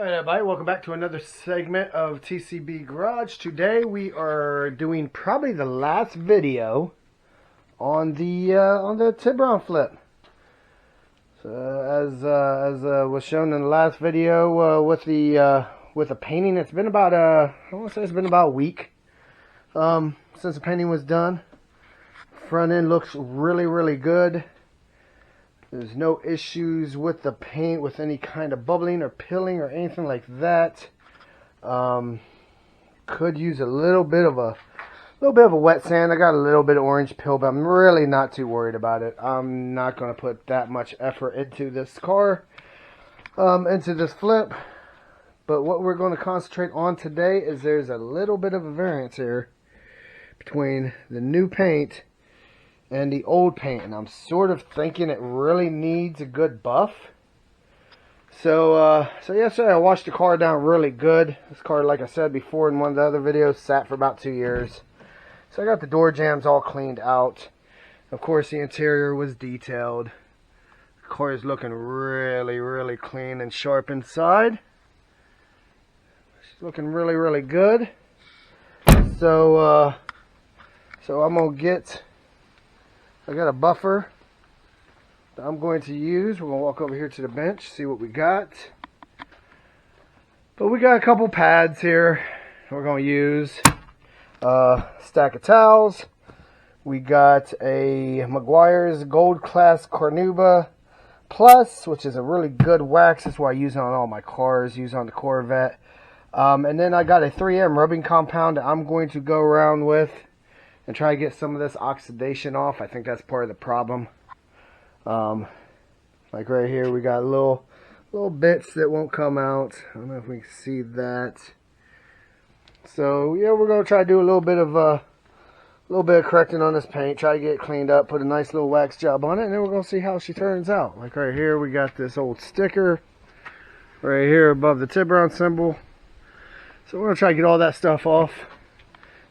Alright everybody, welcome back to another segment of T.C.B. Garage. Today we are doing probably the last video on the Tiburon flip. So as was shown in the last video with the painting, it's been about I want to say it's been about a week since the painting was done. Front end looks really good. There's no issues with the paint, with any kind of bubbling or pilling or anything like that. Could use a little bit of a wet sand. I got a little bit of orange peel, but I'm really not too worried about it. I'm not going to put that much effort into this car, into this flip. But what we're going to concentrate on today is there's a little bit of a variance here between the new paint and the old paint, and I'm sort of thinking it really needs a good buff. So yesterday I washed the car down really good. This car, like I said before in one of the other videos, sat for about 2 years. So I got the door jambs all cleaned out. Of course, the interior was detailed. The car is looking really clean and sharp inside. She's looking really good. So I'm gonna get. I got a buffer that I'm going to use. We're going to walk over here to the bench, see what we got. But we got a couple pads here we're going to use. Stack of towels. We got a Meguiar's Gold Class Carnauba Plus, which is a really good wax. That's what I use on all my cars, use on the Corvette. And then I got a 3M rubbing compound that I'm going to go around with and try to get some of this oxidation off. I think that's part of the problem. Like right here, we got little bits that won't come out. I don't know if we can see that. So yeah, we're gonna try to do a little bit of correcting on this paint. Try to get it cleaned up, put a nice little wax job on it, and then we're gonna see how she turns out. Like right here, we got this old sticker right here above the Tiburon symbol. So we're gonna try to get all that stuff off.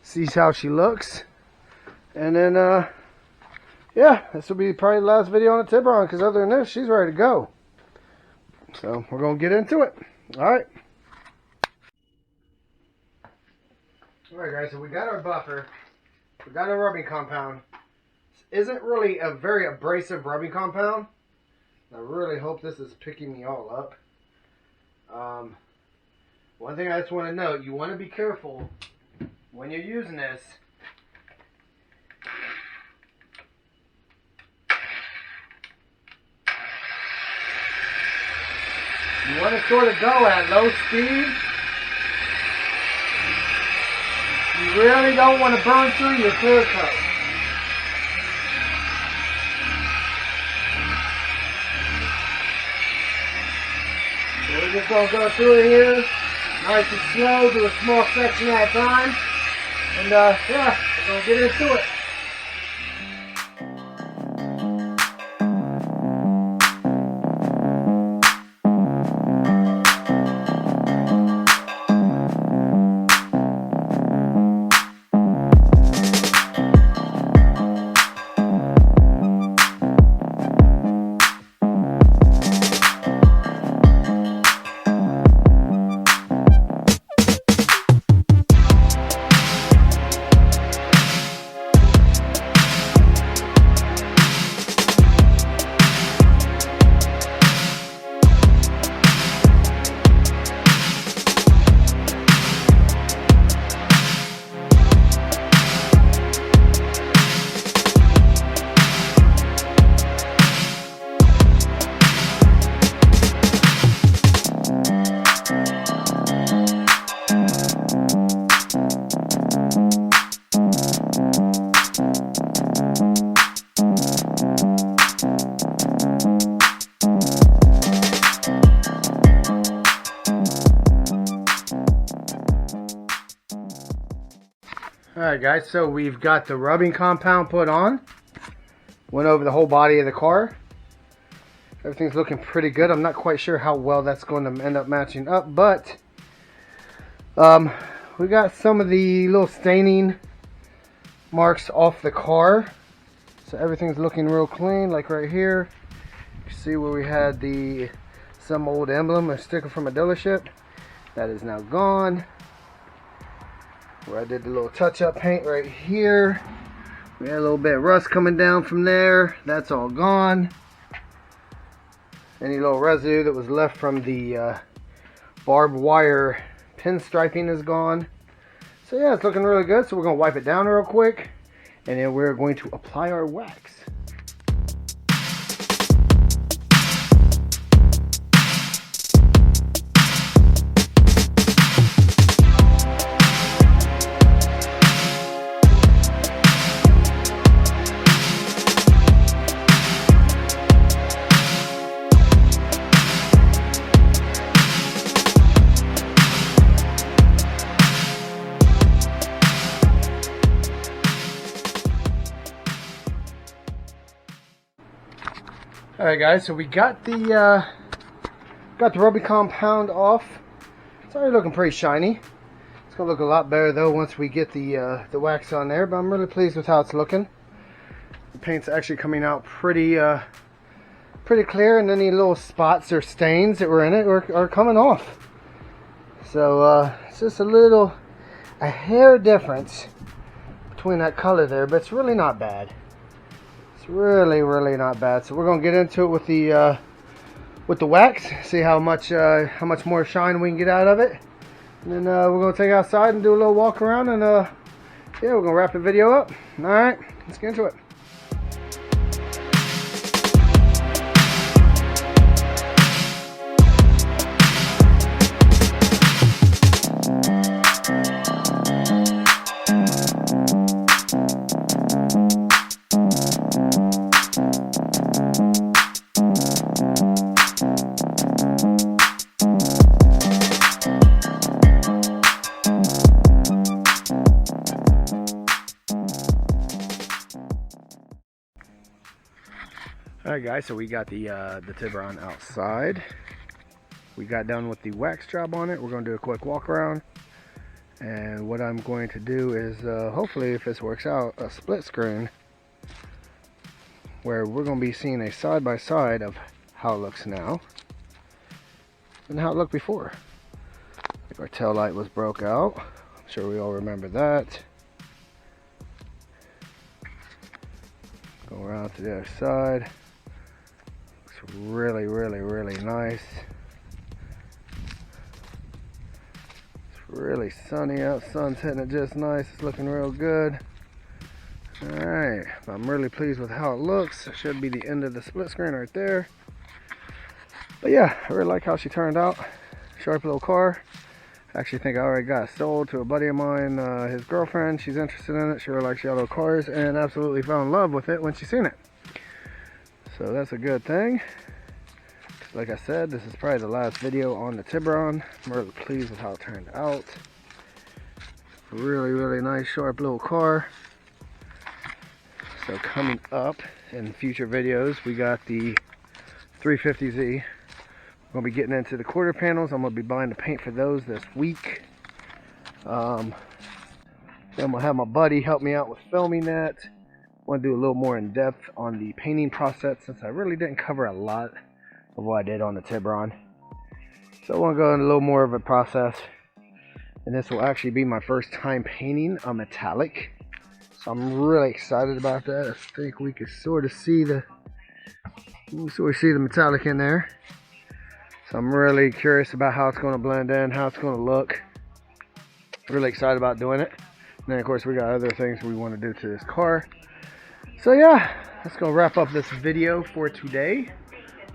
See how she looks. And then, yeah, this will be probably the last video on the Tiburon, because other than this, she's ready to go. So, we're going to get into it. Alright. Alright, guys, so we got our buffer. We got our rubbing compound. This isn't really a very abrasive rubbing compound. I really hope this is picking me all up. One thing I just want to note, you want to be careful when you're using this. You want to sort of go at low speed. You really don't want to burn through your clear coat. So we're just going to go through it here, nice and slow, do a small section at a time. And yeah, we're going to get into it. Alright guys, so we've got the rubbing compound put on. Went over the whole body of the car. Everything's looking pretty good. I'm not quite sure how well that's going to end up matching up, but we got some of the little staining marks off the car. So everything's looking real clean, like right here. You see where we had some old emblem, a sticker from a dealership. That is now gone. Where I did the little touch-up paint right here. We had a little bit of rust coming down from there. That's all gone. Any little residue that was left from the barbed wire pinstriping is gone. So yeah, it's looking really good. So we're going to wipe it down real quick, and then we're going to apply our wax. Alright guys, so we got the rubber compound off. It's already looking pretty shiny. It's gonna look a lot better though once we get the wax on there, but I'm really pleased with how it's looking. The paint's actually coming out pretty clear, and any little spots or stains that were in it are coming off. So it's just a hair difference between that color there, but it's really not bad. It's really not bad. So we're gonna get into it with the wax, see how much more shine we can get out of it, and then we're gonna take it outside and do a little walk around, and yeah, we're gonna wrap the video up. All right, let's get into it. Alright guys, so we got the Tiburon outside. We got done with the wax job on it. We're going to do a quick walk around. And what I'm going to do is, hopefully if this works out, a split screen where we're going to be seeing a side-by-side of how it looks now and how it looked before. Like our tail light was broke out. I'm sure we all remember that. Go around to the other side. Really nice. It's really sunny out. Sun's hitting it just nice. It's looking real good. Alright, I'm really pleased with how it looks. It should be the end of the split screen right there. But yeah, I really like how she turned out. Sharp little car. I actually think I already got it sold to a buddy of mine, his girlfriend. She's interested in it. She really likes yellow cars and absolutely fell in love with it when she seen it. So that's a good thing. Like I said, this is probably the last video on the Tiburon. I'm really pleased with how it turned out. Really nice, sharp little car. So coming up in future videos, we got the 350Z. We're going to be getting into the quarter panels. I'm going to be buying the paint for those this week. Then I'm going to have my buddy help me out with filming that. I want to do a little more in depth on the painting process, since I really didn't cover a lot of what I did on the Tiburon. So I want to go in a little more of a process, and this will actually be my first time painting a metallic, so I'm really excited about that. I think we can sort of see the metallic in there, so I'm really curious about how it's going to blend in, how it's going to look. Really excited about doing it. And then of course we got other things we want to do to this car. So yeah, let's go wrap up this video for today.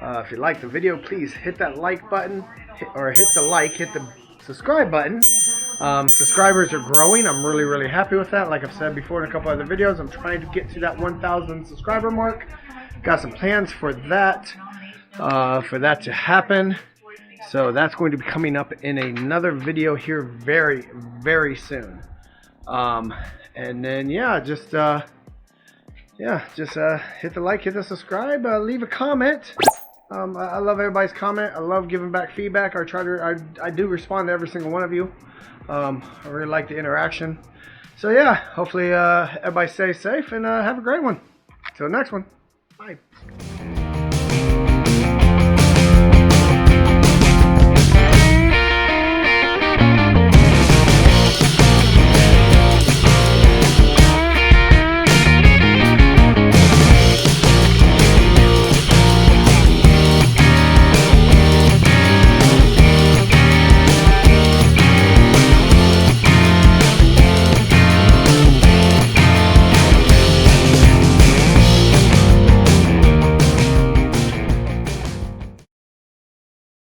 If you like the video, please hit that like button, hit the subscribe button. Subscribers are growing. I'm really happy with that. Like I've said before in a couple other videos, I'm trying to get to that 1,000 subscriber mark. Got some plans for that to happen. So that's going to be coming up in another video here very soon. And then yeah, just hit the like, hit the subscribe, leave a comment. I love everybody's comment. I love giving back feedback. I do respond to every single one of you. I really like the interaction. So yeah, hopefully everybody stays safe and have a great one. Till the next one. Bye.